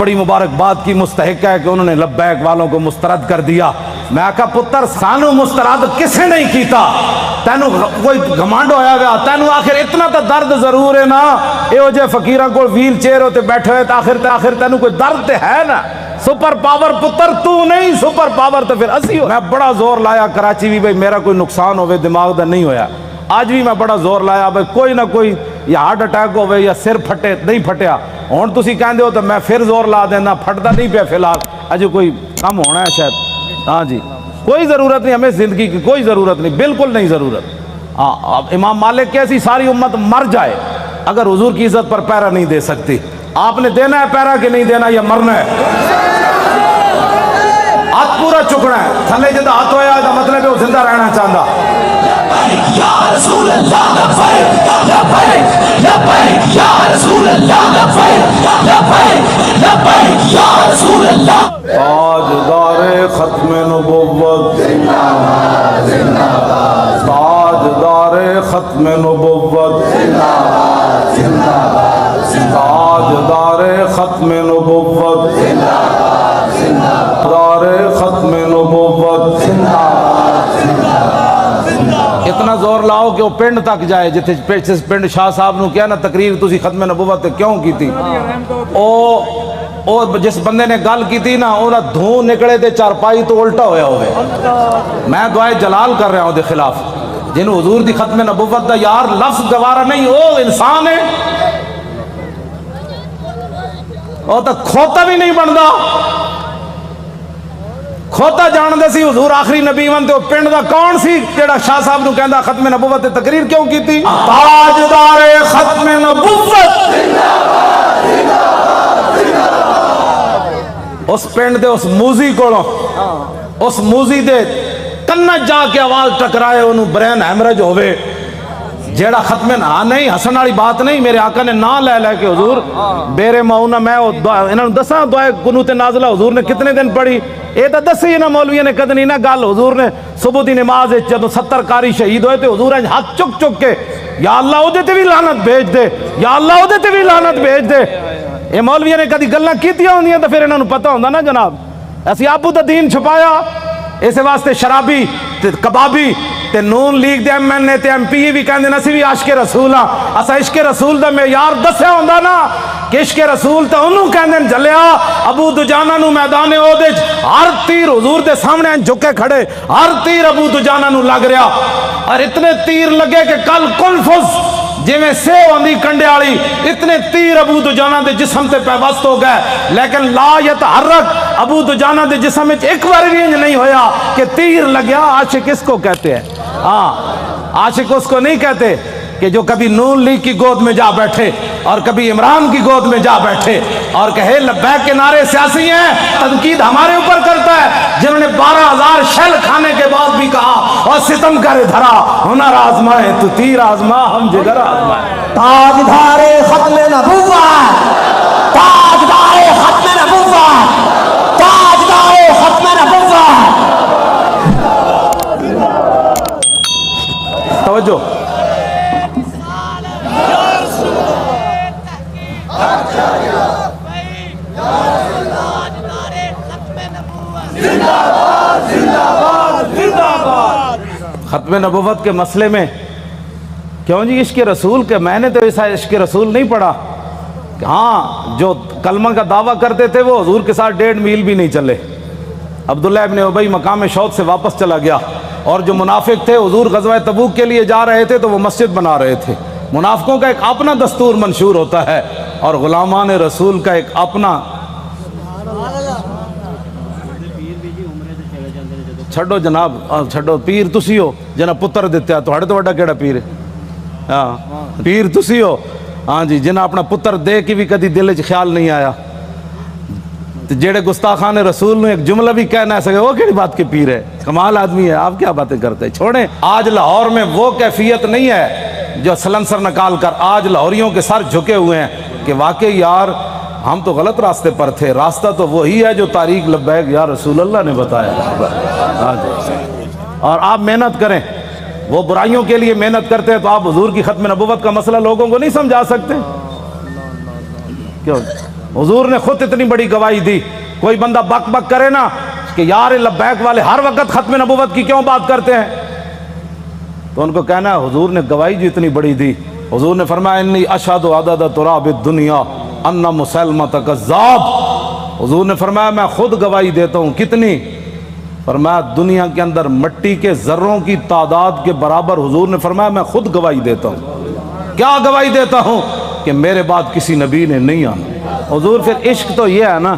بڑی مبارکباد کی مستحق ہے کہ انہوں نے لبیک والوں کو مسترد کر دیا۔ میں کہا پتر سانو مسترد کسے نہیں کیتا، تینو کوئی گھمانڈ ہویا گیا، تینو آخر اتنا تا درد ضرور ہے نا، اے ہو جے فقیران کو ویل چیئر ہوتے بیٹھے ہوئے آخر تینو کوئی درد ہے نا، سپر پاور پتر تو نہیں، سپر پاور تو پھر اسی ہو۔ میں بڑا زور لایا کراچی بھی بھئی میرا کوئی نقصان ہوئے دماغ دا نہیں ہویا، آج بھی میں بڑا زور لایا بھئی کوئی نہ کوئی یا ہارٹ اٹیک ہوئے یا سر پھٹے نہیں پھٹیا، ہون تسی کہندے ہو تو میں پھر زور لا دینا، پھٹتا نہیں پہ فی الحال، اجے کوئی کم ہونا ہے شاید۔ ہاں جی کوئی ضرورت نہیں ہمیں زندگی کی، کوئی ضرورت نہیں، بالکل نہیں ضرورت۔ ہاں امام مالک کیسی ساری امت مر جائے اگر حضور کی عزت پر پیرا نہیں دے سکتی۔ آپ نے دینا ہے پیرا کہ نہیں دینا یا مرنا ہے؟ ہاتھ پورا چکنا ہے، تھلے جدہ ہاتھ ہویا ہے مطلب ہے وہ زندہ رہنا چاہتا۔ یا رسول اللہ لبیک لبیک لبیک یا رسول اللہ لبیک لبیک لبیک یا رسول اللہ۔ تاجدار ختم نبوت زندہ باد زندہ باد، تاجدار ختم نبوت زندہ باد زندہ باد، تاجدار ختم نبوت زندہ باد زندہ باد، تاجدار ختم نبوت زندہ باد زندہ باد۔ اتنا زور لاؤ کہ وہ پنڈ تک جائے، جتھے پنڈ شاہ صاحب نو کیا نا تقریر تسی ختم نبوت کیوں کی تھی، او جس بندے نے گل کی تھی نا اونا دھوں نکلے تے چارپائی تو الٹا ہویا ہوئے۔ میں دعائے جلال کر رہا ہوں دے خلاف، جنہوں حضور دی ختم نبوت دا یار لفظ گوارا نہیں، او انسان ہے، او تا کھوتا بھی نہیں بندا، کھوتا جان دے سی حضور آخری نبی ون تے وہ پنڈ دا کون سی جیڑا شاہ صاحب نو کہندا ختم نبوت تے تقریر کیوں کی تھی؟ تاجدار ختم نبوت اس پنڈ دے اس موزی کولوں، اس موزی دے کنج جا کے آواز ٹکرائے انہوں برین ہیمرج ہوئے، جیڑا ختم نہ نہیں ہسن والی بات نہیں، میرے آقا نے نا لے لے کے حضور بیرے ماؤنا میں انہوں دساں دعائے قنوت نازلہ حضور نے کتنے دن پڑھی، اے تا دسی نا مولوی نے کدنی نا گل، حضور نے صبح دی نماز جدو 70 کاری شہید ہوئے تھے حضور نے ہاتھ چک چک کے یا اللہ او دے تے بھی لعنت بھیج دے، یا اللہ او دے تے بھی لعنت بھیج دے۔ اے مولوی نے کدی گلاں کیتیاں ہوندیاں تو پھر انہوں پتہ ہوندا نا جناب، اسی آپو دا دین چھپایا، اسے واسطے شرابی تے کبابی تے نون لیگ دے ایم این اے تے ایم پی بھی کہندے نا سی بھی عشق رسول ہاں، اسا عشق رسول دا معیار دسیا ہوندا نا کہ عشق رسول تے انہوں کہندے جلیا ابو دجانہ نو میدان اودج ہر تیر حضور دے سامنے جھکے کھڑے، ہر تیر ابو دجانہ نو لگ رہا، اور اتنے تیر لگے کہ کل کلفز جی میں سے ہوندی کنڈے آلی، اتنے تیر ابو دجانہ دے جسم تے پیوست ہو گئے، لیکن لا یتحرک ابو دجانہ دے جسم میں ایک بار بھی نہیں ہویا کہ تیر لگیا۔ عاشق اس کو کہتے ہیں، ہاں عاشق اس کو نہیں کہتے کہ جو کبھی نون لیگ کی گود میں جا بیٹھے اور کبھی عمران کی گود میں جا بیٹھے اور کہے لبیک کے نعرے سیاسی ہیں، تنقید ہمارے اوپر کرتا ہے، جنہوں نے 12,000 شیل کھانے کے بعد بھی کہا اور ستم کرے دھرا ہنر آزمائے تو تیر آزما ہم جگر آزمائے۔ تاجدار ختم نبوت، تاجدار ختم نبوت، تاجدار ختم نبوت۔ توجہ ختم نبوت کے مسئلے میں کیوں جی عشق رسول کے میں نے تو ایسا عشق رسول نہیں پڑھا، ہاں جو کلمہ کا دعویٰ کرتے تھے وہ حضور کے ساتھ 1.5 میل بھی نہیں چلے، عبداللہ ابن ابی مقام شوق سے واپس چلا گیا، اور جو منافق تھے حضور غزوہ تبوک کے لیے جا رہے تھے تو وہ مسجد بنا رہے تھے۔ منافقوں کا ایک اپنا دستور منشور ہوتا ہے اور غلامان رسول کا ایک اپنا، چھڑو جناب چھڑو، پیر تسی ہو جنہ پتر دیتے ہیں تو وڈا کیڑا پیر ہے، ہاں پیر تسی ہو، ہاں جی جنہ اپنا پتر دے کی بھی کدی دل وچ خیال نہیں آیا، جیڑے گستاخان رسول نے ایک جملہ بھی کہنا ہے سکے وہ کیڑی بات کے پیر ہے، کمال آدمی ہے، آپ کیا باتیں کرتے ہیں، چھوڑیں۔ آج لاہور میں وہ کیفیت نہیں ہے جو سلنسر نکال کر آج لاہوریوں کے سر جھکے ہوئے ہیں کہ واقعی یار ہم تو غلط راستے پر تھے، راستہ تو وہی ہے جو تاریخ لبیک یا رسول اللہ نے بتایا۔ ہاں جی، اور آپ محنت کریں، وہ برائیوں کے لیے محنت کرتے ہیں تو آپ حضور کی ختم نبوت کا مسئلہ لوگوں کو نہیں سمجھا سکتے کیوں؟ حضور نے خود اتنی بڑی گواہی دی. کوئی بندہ بک بک کرے نا کہ یار لبیک والے ہر وقت ختم نبوت کی کیوں بات کرتے ہیں, تو ان کو کہنا ہے حضور نے گواہی جو اتنی بڑی دی. حضور نے فرمایا انی اشہد عدد تراب الدنیا ان مسلمۃ کذاب. حضور نے فرمایا میں خود گواہی دیتا ہوں. کتنی؟ فرمایا دنیا کے اندر مٹی کے ذروں کی تعداد کے برابر. حضور نے فرمایا میں خود گواہی دیتا ہوں. کیا گواہی دیتا ہوں؟ کہ میرے بعد کسی نبی نے نہیں آنا. حضور پھر عشق تو یہ ہے نا,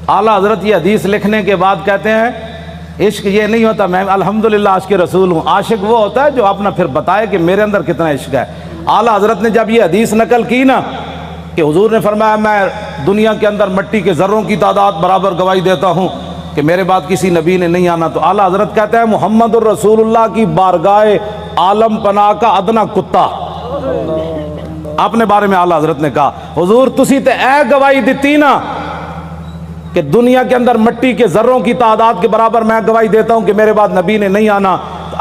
اعلیٰ حضرت یہ حدیث لکھنے کے بعد کہتے ہیں عشق یہ نہیں ہوتا میں الحمدللہ عاشق رسول ہوں. عاشق وہ ہوتا ہے جو اپنا پھر بتائے کہ میرے اندر کتنا عشق ہے. اعلیٰ حضرت نے جب یہ حدیث نقل کی نا کہ حضور نے فرمایا میں دنیا کے اندر مٹی کے ذروں کی تعداد برابر گواہی دیتا ہوں کہ میرے بعد کسی نبی نے نہیں آنا, تو اعلیٰ حضرت کہتے ہیں محمد الرسول اللہ کی بارگاہ عالم پناہ کا ادنا کتا. اپنے بارے میں اعلیٰ حضرت نے کہا حضور تسی تے اے گواہی دیتی نا کہ دنیا کے اندر مٹی کے ذروں کی تعداد کے برابر میں گواہی دیتا ہوں کہ میرے بعد نبی نے نہیں آنا.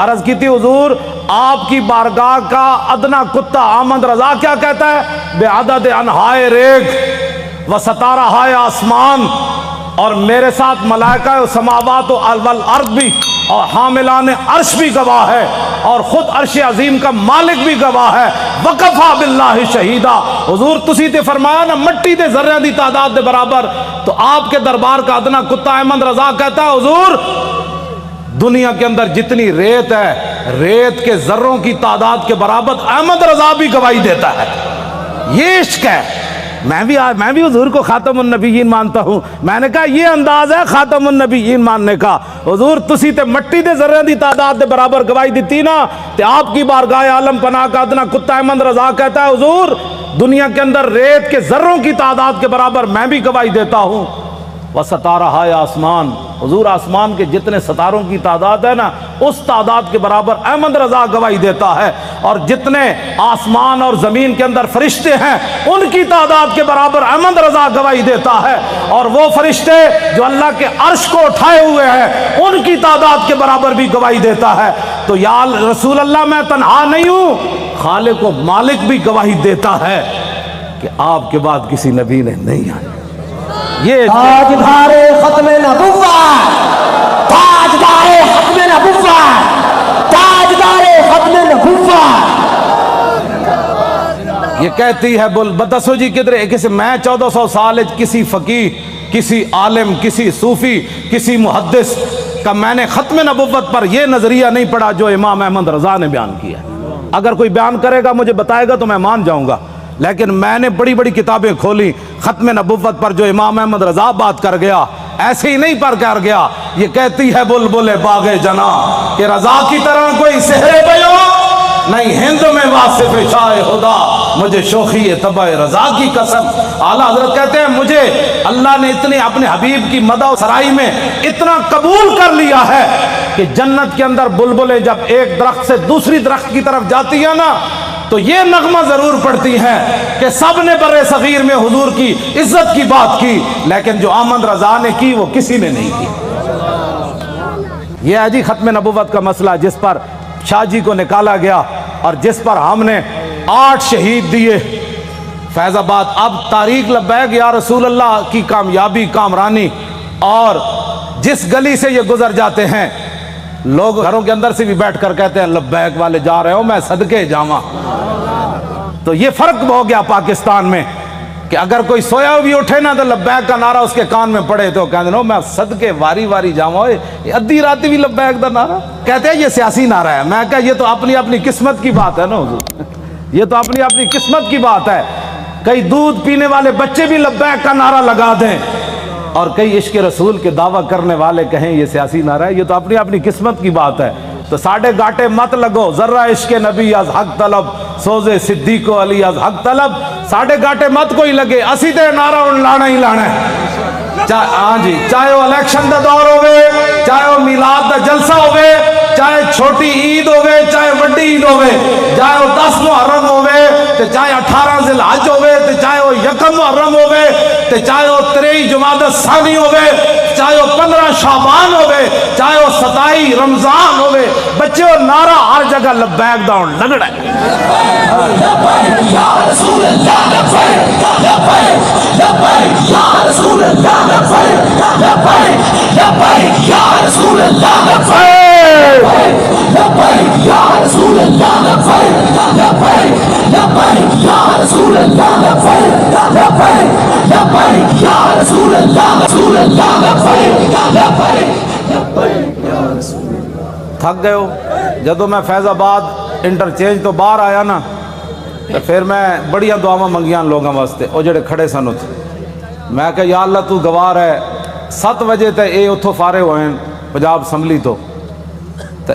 عرض کی تھی حضور آپ کی بارگاہ کا ادنا کتا احمد رضا کیا کہتا ہے؟ بے عدد انہائے ریگ و ستارہ ہائے آسمان, اور میرے ساتھ ملائکہ سماوات والارض بھی اور حاملان عرش بھی گواہ ہے, اور خود عرش عظیم کا مالک بھی گواہ ہے. وکفا باللہ شہیدہ. حضور تسی تے فرمایا نا مٹی دے ذرے دی تعداد دے برابر, تو آپ کے دربار کا ادنا کتا احمد رضا کہتا ہے حضور دنیا کے اندر جتنی ریت ہے ریت کے ذروں کی تعداد کے برابر احمد رضا بھی گواہی دیتا ہے. یہ عشق ہے. میں بھی حضور کو خاتم النبیین مانتا ہوں. میں نے کہا یہ انداز ہے خاتم النبیین ماننے کا. حضور تسی تے مٹی دے ذرے دی تعداد دے برابر گواہی دیتی نا, تے آپ کی بارگاہ عالم پناہ کا ادنا کتا احمد رضا کہتا ہے حضور دنیا کے اندر ریت کے ذروں کی تعداد کے برابر میں بھی گواہی دیتا ہوں. وہ ستارہ ہے آسمان. حضور آسمان کے جتنے ستاروں کی تعداد ہے نا اس تعداد کے برابر احمد رضا گواہی دیتا ہے, اور جتنے آسمان اور زمین کے اندر فرشتے ہیں ان کی تعداد کے برابر احمد رضا گواہی دیتا ہے, اور وہ فرشتے جو اللہ کے عرش کو اٹھائے ہوئے ہیں ان کی تعداد کے برابر بھی گواہی دیتا ہے. تو یا رسول اللہ میں تنہا نہیں ہوں, خالق و مالک بھی گواہی دیتا ہے کہ آپ کے بعد کسی نبی نے نہیں آیا. یہ تاجدار ختم نبوت, تاجدار ختم نبوت, تاجدار ختم نبوت. یہ کہتی ہے بول بتسو جی کدھر کسی میں 1400 سال کسی فقیہ کسی عالم کسی صوفی کسی محدث کا میں نے ختم نبوت پر یہ نظریہ نہیں پڑھا جو امام احمد رضا نے بیان کیا. اگر کوئی بیان کرے گا مجھے بتائے گا تو میں مان جاؤں گا, لیکن میں نے بڑی بڑی کتابیں کھولی ختم نبوت پر جو امام احمد رضا بات کر گیا ایسے ہی نہیں پر کر گیا. یہ کہتی ہے بلبل باغ جنا کہ رضا کی طرح کوئی سحر بیو نہیں ہند میں واصف شاہ خدا, مجھے شوخی طبع رضا کی قسم. اعلیٰ حضرت کہتے ہیں مجھے اللہ نے اتنے اپنے حبیب کی مدح و سرائی میں اتنا قبول کر لیا ہے کہ جنت کے اندر بلبلیں جب ایک درخت سے دوسری درخت کی طرف جاتی ہیں نا تو یہ نغمہ ضرور پڑتی ہیں کہ سب نے برے صغیر میں حضور کی عزت کی بات کی, لیکن جو احمد رضا نے کی وہ کسی نے نہیں کی. یہ ہے جی ختم نبوت کا مسئلہ جس پر شاہ جی کو نکالا گیا اور جس پر ہم نے 8 شہید دیے فیض آباد. اب تاریخ لبیک یا رسول اللہ کی کامیابی کامرانی, اور جس گلی سے یہ گزر جاتے ہیں لوگ گھروں کے اندر سے بھی بیٹھ کر کہتے ہیں لبیک والے جا رہے ہو میں صدقے جاواں. تو یہ فرق ہو گیا پاکستان میں کہ اگر کوئی سویا بھی اٹھے نا تو لبیک کا نعرہ اس کے کان میں پڑے تو کہتے ہیں میں صدقے واری واری جاواں. ادھی راتی بھی لبیک دا نعرہ کہتے ہیں یہ سیاسی نعرہ ہے. میں کہا یہ تو اپنی اپنی قسمت کی بات ہے نا حضور, یہ تو اپنی اپنی قسمت کی بات ہے. کئی دودھ پینے والے بچے بھی لبیک کا نعرہ لگا دیں اور کئی عشق رسول کے دعویٰ کرنے والے کہیں یہ سیاسی نعرہ ہے. یہ تو اپنی اپنی قسمت کی بات ہے. تو ساڑھے گاٹے مت لگو, ذرہ عشق نبی از حق طلب, سوزے صدیق و علی از حق طلب. ساڑھے گاٹے مت کوئی لگے, اسی تے نعرہ ان لانا ہی لانا ہے. ہاں جی, چاہے وہ الیکشن دا دور ہوئے, چاہے وہ میلاد دا جلسہ ہوئے, چاہے چھوٹی عید ہوئے, چاہے وڈی عید ہوئے, چاہے وہ 10 محرم ہوئے, چاہے 18 ذی الحج ہوئے, چاہے وہ 1 محرم ہوئے, چاہے وہ 23 جمادی الثانی ہوئے, چاہے وہ 15 شعبان ہوئے چاہے وہ 27 رمضان ہوئے بچے وہ نعرہ ہر جگہ لبیک دا ہون لگڑا ہے لبیک یا رسول اللہ لبیک لبیک لبیک یا رسول اللہ لبیک لبیک لبیک یا رسول اللہ لبیک لبیک یا رسول اللہ لبیک لبیک لبیک یا رسول اللہ لبیک لبیک لبیک یا رسول اللہ رسول اللہ لبیک لبیک لبیک یا رسول اللہ. تھک گئے ہو جدو میں فیض آباد انٹرچینج تو باہر آیا نا تو پھر میں بڑیاں دعاواں منگیاں لوگوں واسطے وہ جڑے کھڑے سن اتھے میں کہ یا اللہ تو گوار ہے 7 بجے تے اے اتھوں فارغ ہوئے ہیں پنجاب اسمبلی تو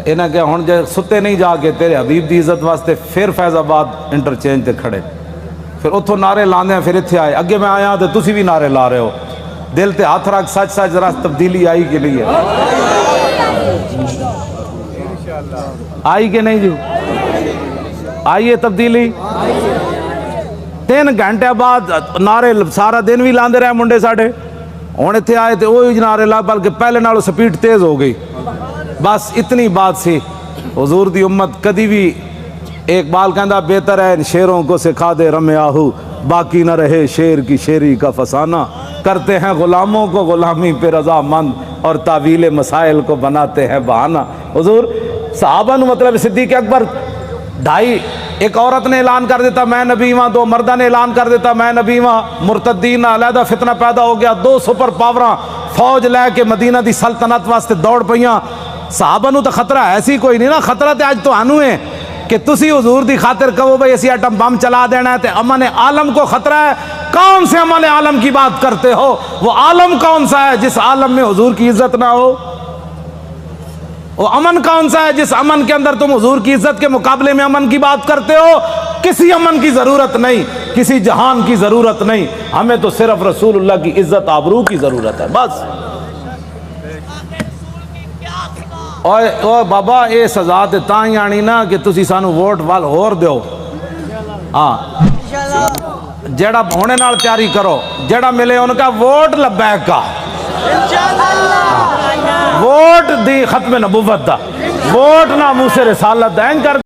انہیں کہ ہن جے ستے نہیں جا کے تیرے حبیب دی عزت واسطے پھر فیض آباد انٹرچینج تے کھڑے پھر اتھوں نعرے لاندے ہیں پھر اتھے آئے اگے میں آیا تو تسی بھی نعرے لا رہے ہو دل تے ہاتھ رکھ سچ سچ ذرا تبدیلی آئی کے لیے آئی کہ نہیں جو آئیے تبدیلی 3 گھنٹے بعد نعرے سارا دن بھی لاندے رہے منڈے ساڑھے ہوں اتنے آئے تو وہی نعرے لا بلکہ پہلے نالوں سپیڈ تیز ہو گئی بس اتنی بات سی حضور دی امت کدی بھی اقبال کہندا بہتر ہے ان شیروں کو سکھا دے رم آہو باقی نہ رہے شیر کی شیری کا فسانہ کرتے ہیں غلاموں کو غلامی پہ رضا مند اور تعویل مسائل کو بناتے ہیں بہانہ حضور صحابہ نو مطلب صدیق اکبر 2.5 ایک عورت نے اعلان کر دیتا میں نبی ہاں 2 مردہ نے اعلان کر دیتا میں نبی ہاں مرتدین علیحدہ فتنہ پیدا ہو گیا 2 سپر پاوراں فوج لے کے مدینہ دی سلطنت واسطے دوڑ پئیاں صحابہ نو تو خطرہ ایسی کوئی نہیں نا خطرہ تے آج تو آنو ہے کہ تسی حضور دی خاطر کہو بھئی اسی ایٹم بم چلا دینا ہے تے امن عالم کو خطرہ ہے کون سے امن عالم کی بات کرتے ہو وہ عالم کون سا ہے جس عالم میں حضور کی عزت نہ ہو وہ امن کون سا ہے جس امن کے اندر تم حضور کی عزت کے مقابلے میں امن کی بات کرتے ہو کسی امن کی ضرورت نہیں کسی جہان کی ضرورت نہیں ہمیں تو صرف رسول اللہ کی عزت آبرو کی ضرورت ہے بس اوے بابا اے سزا تے تاں ہی آنی نا کہ تسی سانو ووٹ وال ہور دیو ہاں جیڑا ہونے نال تیاری کرو جیڑا ملے ان کا ووٹ لبیک کا ووٹ دی ختم نبوت دا ووٹ نہ منہ سے رسالت دین کر